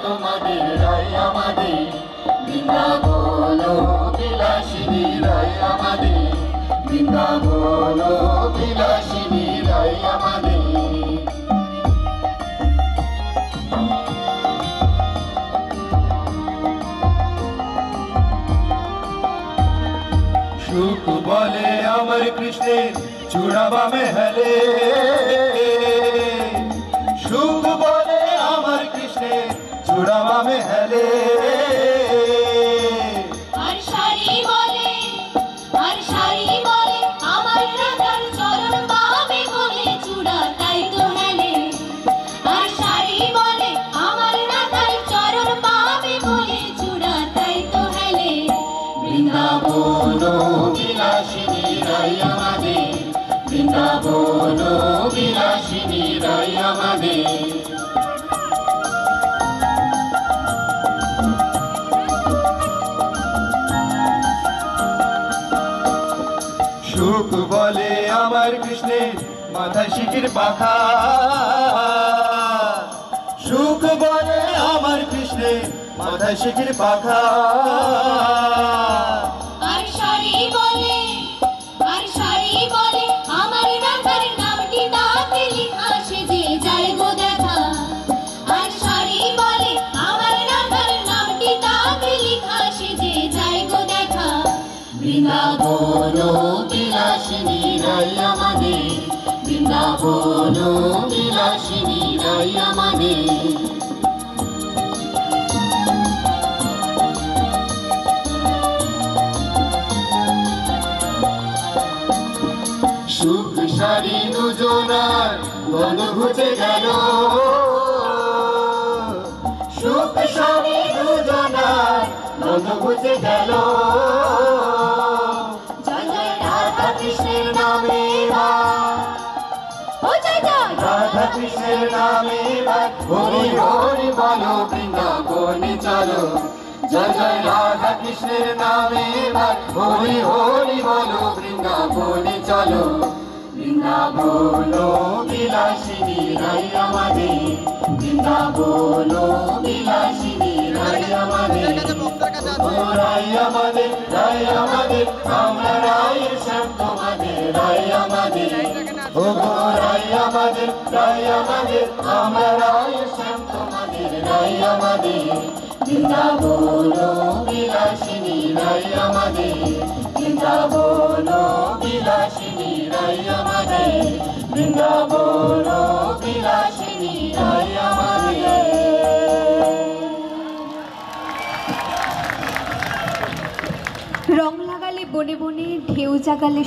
তোমাদের রায় আমাদের, বৃন্দাবন বিলাসিনী রায় আমাদের, বৃন্দাবন বিলাসিনী রায় আমাদের। সুখ বলে আমার কৃষ্ণের চূড়াবা মেহলে, সুখ বলে আমার কৃষ্ণের চূড়াবা মেহলে। আর শাড়ি বলে আমার রাধার চরণ পাবে বলে চূড়া তাই তো হেলে। আর শাড়ি বলে আমার রাধার চরণ পাবে বলে চূড়া তাই তো হেলে। বৃন্দাবন বিলাসিনী রায় আমাদের, বৃন্দাবন বিলাসিনী রায় আমাদের। সুখ বলে আমার কৃষ্ণের মাথায় শিখির পাখা, সুখ বলে আমার কৃষ্ণের মাথায় শিখির পাখা। আর শাড়ি বলে আমার রাধার নামটি তাতে লেখা সেজে যায় গো দেখা। আর শাড়ি বলে আমার রাধার নামটি তাতে লেখা সেজে যায় গো দেখা। বৃন্দাবন বিলাসিনী রায় আমাদের, বৃন্দাবন বিলাসিনী রায় আমাদের। সুখ সারি দুজনার বন ঘুচে গেল, সুখ সারি দুজনার বন ঘুচে গেল। জয় জয় রাধা কৃষ্ণের নামে ও জয় জয় রাধা কৃষ্ণের নামে হরি হরি বলো, বৃন্দাবনে চলো। জয় জয় রাধা কৃষ্ণের নামে হরি হরি বলো, বৃন্দাবনে চলো। বৃন্দাবন বিলাসিনী রায় আমাদের, বৃন্দাবন বিলাসিনী রায় আমাদের। ও রায় আমাদের, রায় আমাদের, আমরা রায়ের শ্যাম তোমাদের রায় আমাদের। ও গো রায় আমাদের, রায় আমাদের, আমরা রায়ের শ্যাম তোমাদের রায় আমাদের। বৃন্দাবন বিলাসিনী রায় আমাদের, বৃন্দাবন বিলাসিনী রায় আমাদের, বৃন্দাবন বিলাসিনী রায় আমাদের। রং লাগালে বনে বনে, ঢেউ জাগালে